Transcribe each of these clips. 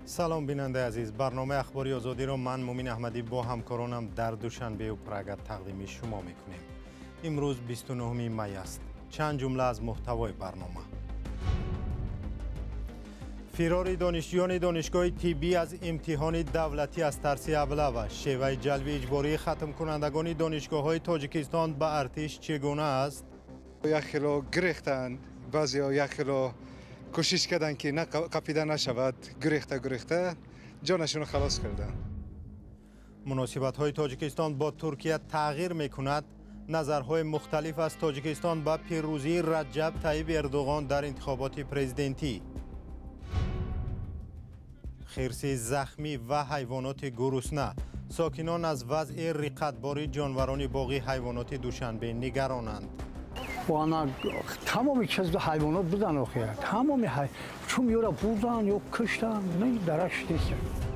سلام بیننده عزیز، برنامه اخباری آزادی را من مومین احمدی با همکارانم در دوشنبه و پرگت تقدیم شما میکنیم. امروز 29 می است. چند جمله از محتوای برنامه: فرار دانشجویان دانشگاه طبی از امتحان دولتی از ترس ابله، شیوه جلب اجباری ختم کنندگان دانشگاه‌های تاجیکستان به ارتش چگونه است؟ یک خیلی گریختند، بعضی یک خیلی کوشش کردن که قپیده نشود، گریخته جانشون خلاص کردن. مناسبت‌های تاجیکستان با ترکیه تغییر می‌کند. نظرهای مختلف از تاجیکستان به پیروزی رجب طیب اردوغان در انتخابات پرزیدنتی. خرس زخمی و حیوانات گرسنه، ساکنان از وضع رقتباری جانوران باغی حیوانات دوشنبه نگرانند. تمامی چیز حیوانات بودن آخه، تمامی چون یا را بردن یا کشتن، نه درش نیست.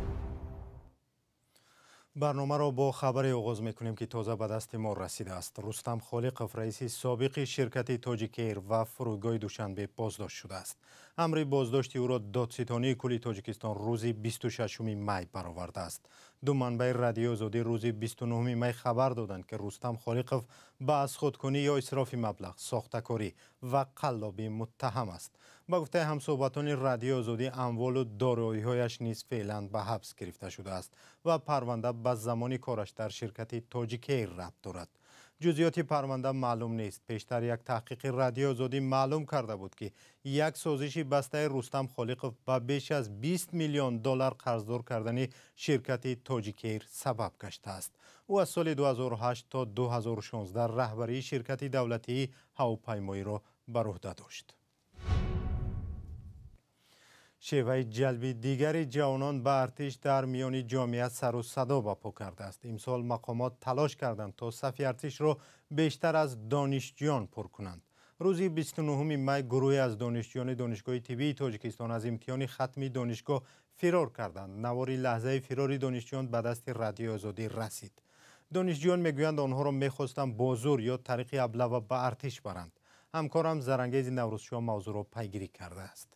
برنامه را با خبر آغاز میکنیم که تازه به دست ما رسیده است. رستم خالقов رئیس سابق شرکت تاجیکایر و فرودگاه دوشنبه بازداشت شده است. امر بازداشت او را دادستانی کل تاجیکستان روز 26 می برآورده است. دو منبع رادیو آزادی روز 29 می خبر دادند که رستم خالقов به از خودکنی یا اسراف مبلغ، ساختکاری و قلابی متهم است. با گفته همصحبتان رادیو آزادی، اموال و دارایی‌هایش نیز فعلا به حبس گرفته شده است و پرونده به زمان کارش در شرکت تاجیکایر ربط دارد. جزئیات پرونده معلوم نیست. پیشتر یک تحقیق رادیو آزادی معلوم کرده بود که یک سازش بسته رستم خالقов به بیش از 20 میلیون دلار قرضدار کردن شرکت تاجیکایر سبب گشته است. او از سال 2008 تا 2016 رهبری شرکت دولتی هواپیمایی را بر عهده داشت. شیوه جلب دیگر جوانان به ارتش در میان جامعه سر و صدا برپا کرده است. امسال مقامات تلاش کردند تا صف ارتش را بیشتر از دانشجویان پر کنند. روز 29 می گروهی از دانشجویان دانشگاه طبی تاجیکستان از امتحان ختمی دانشگاه فرار کردند. نواری لحظه فرار دانشجویان به دست رادیو آزادی رسید. دانشجویان میگویند آنها را میخواستند با زور یا طریق ابله به ارتش برند. همکارم زرنگیز نوروزشاه موضوع را پیگیری کرده است.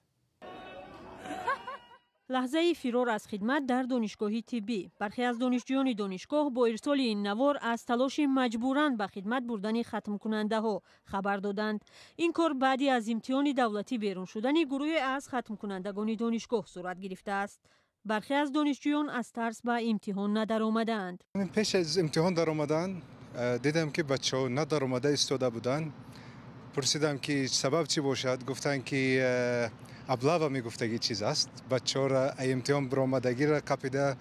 لحظه فرار از خدمت در دانشگاه طبی. برخی از دانشجویان دانشگاه با ارسال این نوار از تلاش مجبوراً به خدمت بردن ختم کننده ها خبر دادند. این کار بعدی از امتحان دولتی بیرون شدن گروهی از ختم کنندگان دانشگاه صورت گرفته است. برخی از دانشجویان از ترس به امتحان ندر آمدند. پیش از امتحان در آمدن دیدم که بچه‌ها ندر آمده ایستاده بودن. پرسیدم که سبب چی باشد، گفتن که ابله میگفتگی چیز است. بچه‌ها را امتحان برآمدگی را قپیده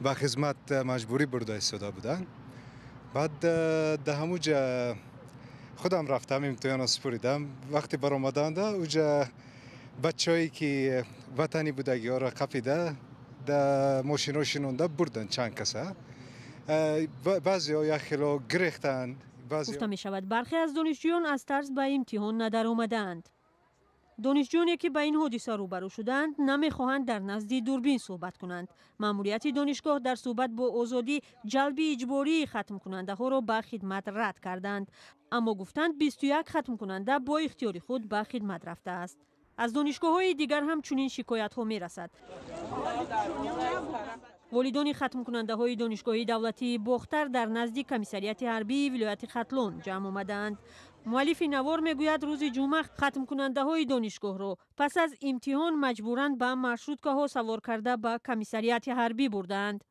به خدمت مجبوری برده ایستاده بودن. بعد در همونجا خودم رفتم امتحان سپریدم. وقتی برآمدند اونجا بچه‌ای که وطنی بودگی ها را قپیده در ماشینا شینونده بردن چند کسه. بعضی ها یک خیلی گریختند. گفته می شود برخی از دانشجویان از ترس به امتحان ندر آمدند. دانشجویانی که به این حادثه روبرو شدند نمیخواهند در نزد دوربین صحبت کنند. ماموریت دانشگاه در صحبت با آزادی جلب اجباری ختم کننده ها را به خدمت رد کردند، اما گفتند 21 ختم کننده با اختیار خود به خدمت رفته است. از دانشگاه های دیگر هم چنین شکایت ها می رسد. والدان ختم کننده های دانشگاه دولتی باختر در نزد کمیسریت حربی ولایت ختلون جمع آمدند. مؤلف نوار میگوید روز جمعه ختم کننده های دانشگاه را پس از امتحان مجبوراً به مارشروتکه ها سوار کرده به کمیسریت حربی بردند.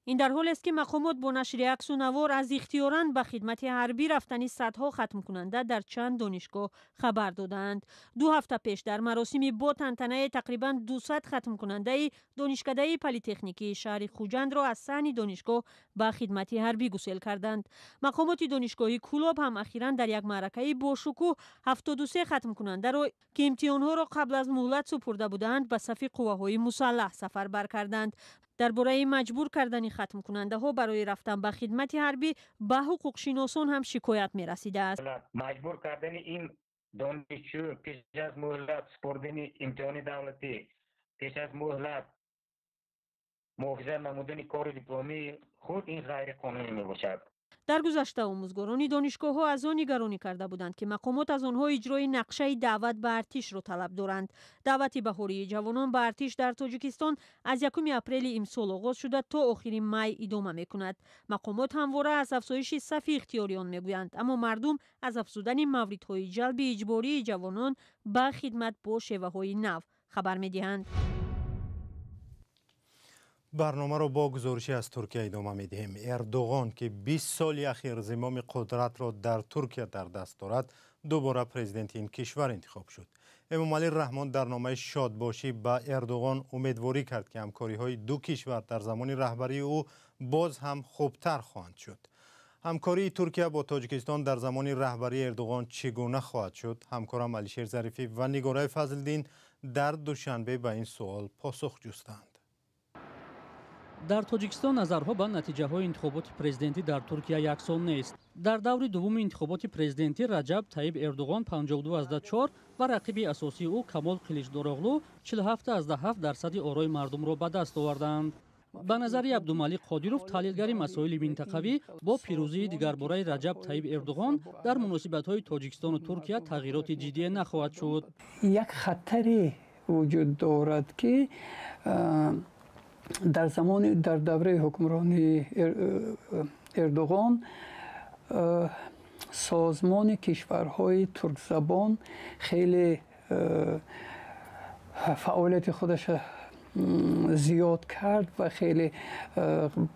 این در حالی است که مقامات با نشر عکس و نوار از اختیاراً به خدمت حربی رفتن صدها ختم کننده در چند دانشگاه خبر دادند. 2 هفته پیش در مراسمی با تنطنه تقریباً 200 ختم کننده دانشکده پلی‌تکنیکی شهر خوجند را از صحن دانشگاه به خدمت حربی گسیل کردند. مقامات دانشگاهی کولاب هم اخیراً در یک معرکه با شکوه 73 ختم کننده را که امتحانها را قبل از مهلت سپرده بودند به صف قوه‌های مسلح سفربر کردند. درباره مجبور کردن ختم کننده ها برای رفتن به خدمت حربی به حقوق شناسان هم شکایت می رسیده است. مجبور کردن این دانشجو پیش از مهلت سپردن امتحان دولتی، پیش از مهلت محافظت نمودن کار دیپلمی خود این غیر قانونی می باشد. дар гузашта омӯзгорони донишгоҳҳо аз он нигаронӣ карда буданд ки мақомот аз онҳо иҷрои нақшаи таъват ба артишро талаб доранд. даъвати баҳории ҷавонон ба артиш дар тоҷикистон аз 1 апрели имсол оғоз шуда то охири май идома мекунад. мақомот ҳамвора аз афзоиши сафи ихтиёриён мегӯянд, аммо мардум аз афзудани мавридҳои ҷалби иҷбории ҷавонон ба хидмат бо шеваҳои нав хабар медиҳанд. барномаро бо гузориши аз Туркия идома медиҳем. Эрдоғон ки 20 соли ахир зимоми қудратро дар Туркия дар даст дорад, дубора президенти ин кишвар интихоб шуд. Эмомалӣ Раҳмон дар номаи шодбошӣ ба Эрдоғон умедворӣ кард ки ҳамкориҳои ду кишвар дар замони раҳбарии ӯ боз ҳам хубтар хоҳанд шуд. ҳамкории Туркия бо Тоҷикистон дар замони раҳбарии Эрдоғон чӣ гуна хоҳад шуд? ҳамкорам Алишер Зарифӣ ва Нигораи Фазлиддин дар душанбе ба ин суол посух ҷустанд. дар тоҷикистон назарҳо ба натиҷаҳои интихоботи президентӣ дар Туркия яксон нест. дар даври дуввуми интихоботи президентӣ Раҷаб Таyyip Эрдоғон 52,4 ва рақиби асосии ӯ Камол Қиличдороғлу 47,7% орои мардумро ба даст оварданд. ба назари Абдумалик Қодиров, таҳлилгари масоили минтақавӣ, бо пирӯзии дигарбораи Раҷаб Таyyip Эрдоғон дар муносибатҳои Тоҷикистону Туркия тағйироти ҷиддие нахоҳад шуд. як хатаре вуҷуд дорад ки дар давраи ҳукмронии Эрдоғон созмони кишварҳои туркзабон хеле фаъолияти худаша зиёд кард ва хеле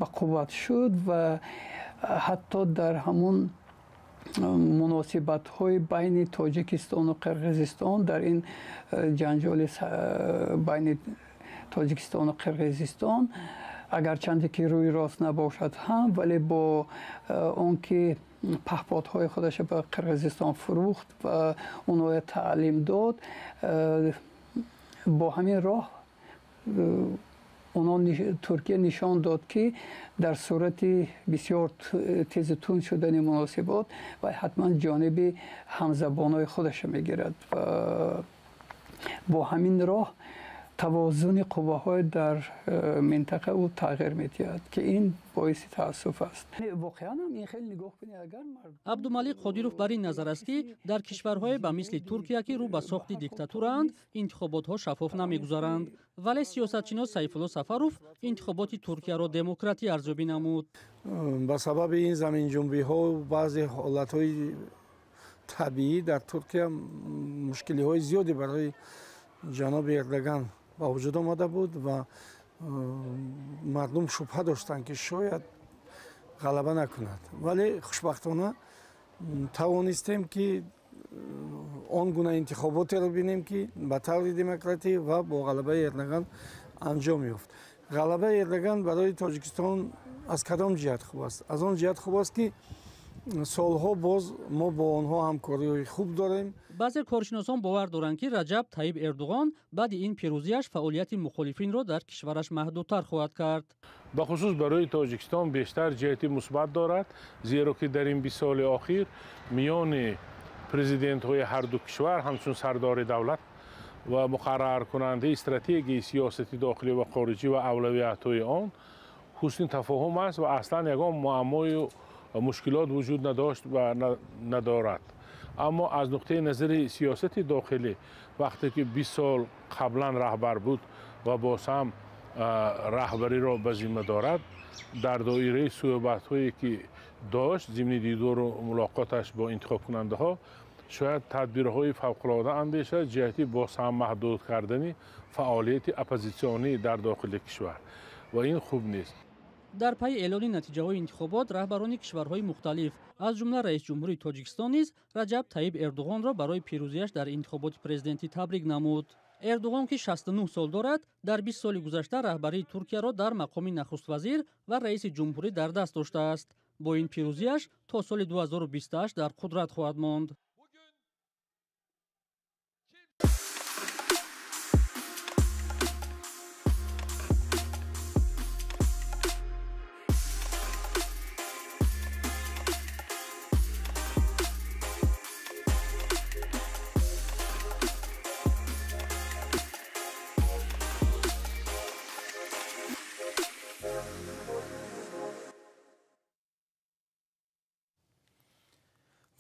бақувват шуд ва ҳатто дар ҳамон муносибатҳои байни Тоҷикистону Қирғизистон дар ин ҷанҷоли байни Тоҷикистону Қирғизистон агарчанде ки рӯи рост набошад ҳам, вале бо он ки паҳподҳои худаша ба Қирғизистон фурӯхт ва онҳоя таълим дод, бо ҳамин роҳ Туркия нишон дод ки дар сурати бисёр тезу тунд шудани муносибот вай ҳатман ҷониби ҳамзабонои худаша мегирад. Бо ҳамин роҳ тавозуни қувваҳои дар минтақа ӯ тағйир медиҳад ки ин боиси таассуф аст. воқеан ҳам ин хеле нигоҳ кунед, агар Абдумалик Қодиров бар ин назар аст ки дар кишварҳое ба мисли Туркия ки рӯ ба сохти диктатураанд, интихоботҳо шаффоф намегузаранд. вале сиёсатшинос Сайфулло Сафаров интихоботи Туркияро демократӣ арзёбӣ намуд. ба сабаби ин заминҷунбиҳо баъзе ҳолатҳои табиӣ дар Туркия мушкилиҳои зиёде барои ҷаноби Эрдоган ба вуҷуд омада буд ва мардум шубҳа доштанд ки шояд ғалаба накунад. вале хушбахтона тавонистем ки он гуна интихоботеро бинем ки ба таври демократӣ ва бо ғалабаи Эрдоган анҷом ёфт. ғалабаи Эрдоган барои Тоҷикистон аз кадом ҷиҳат хуб аст? аз он ҷиҳат хуб аст ки солҳо боз мо бо онҳо ҳамкориҳои хуб дорем. баъзе коршиносон бовар доранд ки Раҷаб Таyyip Эрдоғон баъди ин пирӯзияш фаъолияти мухолифинро дар кишвараш маҳдудтар хоҳад кард. ба хусус барои Тоҷикистон бештар ҷиҳати мусбат дорад, зеро ки дар ин 20 соли охир миёни президентҳои ҳарду кишвар ҳамчун сардори давлат ва муқарраркунандаи стратегияи сиёсати дохилӣ ва хориҷӣ ва авлавиятҳои он ҳусни тафоҳум аст ва аслан ягон муаммою мушкилот вуҷуд надошт ва надорад. аммо аз нуқтаи назари сиёсати дохилӣ вақте ки 20 сол қаблан раҳбар буд ва боз ҳам раҳбариро ба зимма дорад, дар доираи суҳбатҳое ки дошт зимни дидору мулоқоташ бо интихобкунандаҳо шояд тадбирҳои фавқулода андешад ҷиҳати боз ҳам маҳдуд кардани фаъолияти оппозитсионӣ дар дохили кишвар ва ин хуб нест. дар пайи эълони натиҷаҳои интихобот раҳбарони кишварҳои мухталиф аз ҷумла раисҷумҳури Тоҷикистон низ Раҷаб Таyyip Эрдоғонро барои пирӯзияш дар интихоботи президентӣ табрик намуд. Эрдоғон ки 69 сол дорад, дар 20 соли гузашта раҳбарии Туркияро дар мақоми нахуствазир ва раиси ҷумҳурӣ дар даст доштааст. бо ин пирӯзияш то соли 2028 дар қудрат хоҳад монд.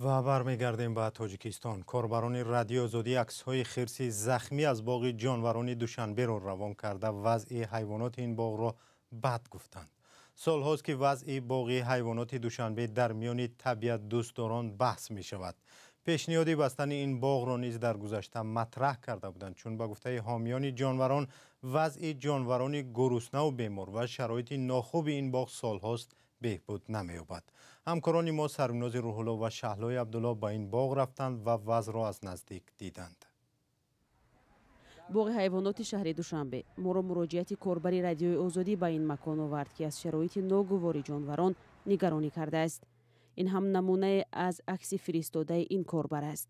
و برمیگردیم به تاجیکستان. کاربران رادیو آزادی عکس‌های خرس زخمی از باغ جانوران دوشنبه را روان کرده وضع حیوانات این باغ را بد گفتند. سال هاست که وضع باغ حیوانات دوشنبه در میان طبیعت دوستداران بحث می شود. پیشنهاد بستن این باغ را نیز در گذشته مطرح کرده بودند، چون به گفته حامیان جانوران وضع جانوران گرسنه و بیمار و شرایط ناخوب این باغ سال هاست بهبود نمی‌یابد. همکاران ما سرمناز روح‌الله و شهلای عبدالله با این باغ رفتند و وضع را از نزدیک دیدند. باغ حیوانات شهر دوشنبه مراجعت کاربری رادیوی آزادی به این مکان آورد که از شرایط ناگوار جانوران نگرانی کرده است. این هم نمونه از عکس فرستاده این کاربر است.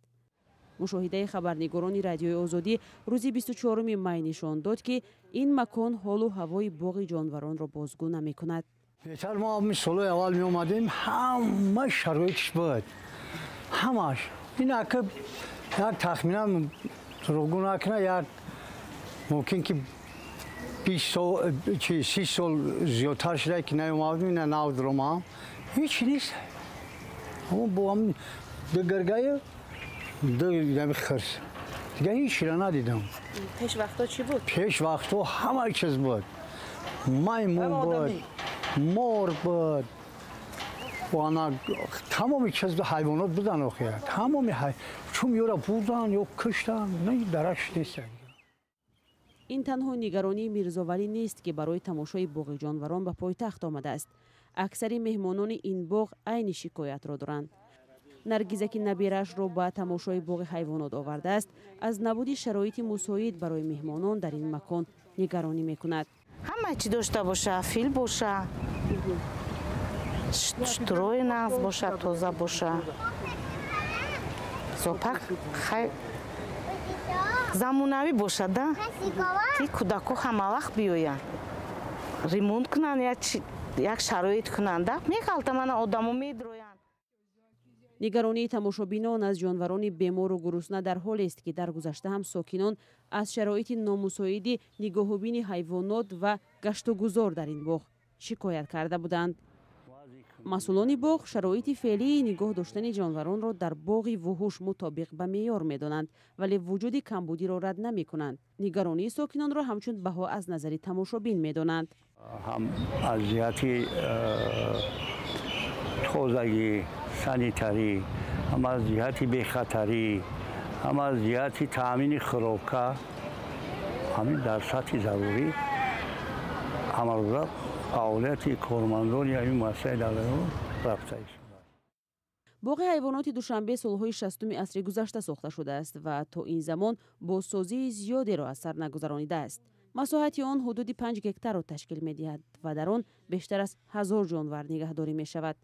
مشاهده خبرنگاران رادیوی آزادی روز 24 می نشان داد که این مکان حال و هوای باغ جانوران را بازگو نمی‌کند. بهتر ما می سالهای اول می اومدیم همه شرایطش بود، همش این اکه یک تخمینا روگو نکنه یک ممکن که 30 سال زیادتر شده که نیومدیم این نو درما هیچ نیست. اما با هم دگرگاه دمی خرس دیگه هیچی را ندیدم. پیش وقتا چی بود؟ پیش وقتا همه چیز بود، میمون بود، مار بود و تمامی چیز حیوانات بودن آخه تمامی چون یا را بردن یا کشتن نه درش نیست. این تنها نگرانی میرزاولی نیست که برای تماشای باغ جانوران به پایتخت آمده است. اکثر مهمانان این باغ عین شکایت را دارند. نرگیزه که نبیرش را به تماشای باغ حیوانات آورده است، از نبود شرایط مساعد برای مهمانان در این مکان نگرانی میکند. همه چی داشته باشه، فیل باشه، شتروی ناز باشه، تازه باشه. زوپاک زمانوی باشه ده که کودک‌ها همه وقت بیاین ریمونت کنن یک شرایط کننده میخالته من آدمو میدروین. نگرانی تماشابینان از جانوران بیمار و گرسنه در حالی است که در گذشته هم ساکنان از شرایط نامساعد نگاهبین حیوانات و گشت و گذار در این باغ شکایت کرده بودند. مسئولان باغ شرایط فعلی نگاه داشتن جانوران را در باغ وحوش مطابق به معیار می‌دانند، ولی وجود کمبودی را رد نمی‌کنند. نگرانی ساکنان را همچون بها از نظر تماشابین می‌دانند. هم از جهت تازگی، سانیتری، هم از جهت بی‌خطری، هم از جهت تامین خوراک، همین در سطح ضروری عمل اولویت کارمندان یا این مسائل در رفته است. باغ حیوانات دوشنبه سالهای 60 عصر گذشته ساخته شده است و تا این زمان بازسازی زیادی را از سر نگذرانیده است. مساحت آن حدود 5 هکتار را تشکیل می‌دهد و در آن بیشتر از 1000 جانور نگهداری می‌شود.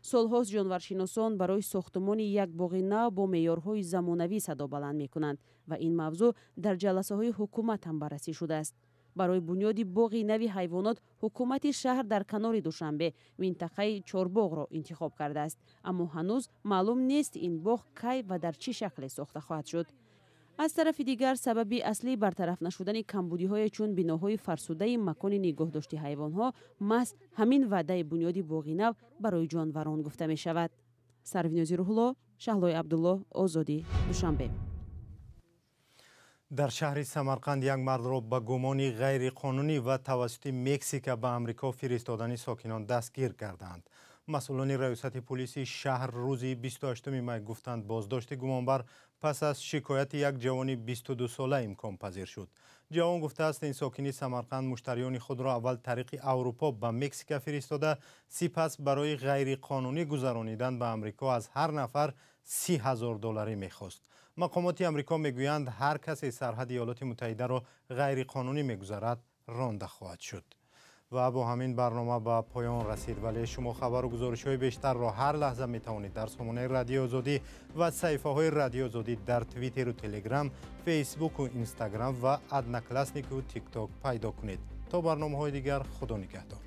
سالهاست جانورشناسان برای ساختمان یک باغ نو با معیارهای زمانوی صدا بلند می‌کنند و این موضوع در جلسه‌های حکومت هم بررسی شده است. برای بنیاد باغ نوی حیوانات حکومت شهر در کنار دوشنبه منطقه چارباغ را انتخاب کرده است، اما هنوز معلوم نیست این باغ کی و در چه شکل ساخته خواهد شد. از طرف دیگر سبب اصلی برطرف نشدن کمبودی‌های چون بناهای فرسوده مکان نگهداشت حیوانات محض همین وعده بنیاد باغ نو برای جانوران گفته می شود. سرمناز روح‌الله، شهلای عبدالله، آزادی، دوشنبه. در شهر سمرقند یک مرد را به گمان غیر قانونی و توسط مکزیک به امریکا فرستادن ساکنان دستگیر کردند. مسئولان ریاست پلیس شهر روز 28 می گفتند بازداشت گمانبر پس از شکایت یک جوان 22 ساله امکان پذیر شد. جوان گفته است این ساکن سمرقند مشتریان خود را اول طریق اروپا به مکزیک فرستاده، سپس برای غیر قانونی گذرانیدن به امریکا از هر نفر $30,000 میخواست. مقامات امریکا میگویند هر کسی سرحد ایالات متحده را غیر قانونی میگذرد رانده خواهد شد. و با همین برنامه به پایان رسید، ولی شما خبر و گزارش‌های بیشتر را هر لحظه میتوانید در سامانه رادیو آزادی و صفحه‌های رادیو آزادی در توییتر و تلگرام، فیسبوک و اینستاگرام و ادنکلاسنیک و تیک تاک پیدا کنید. تا برنامه‌های دیگر، خدا نگهدار.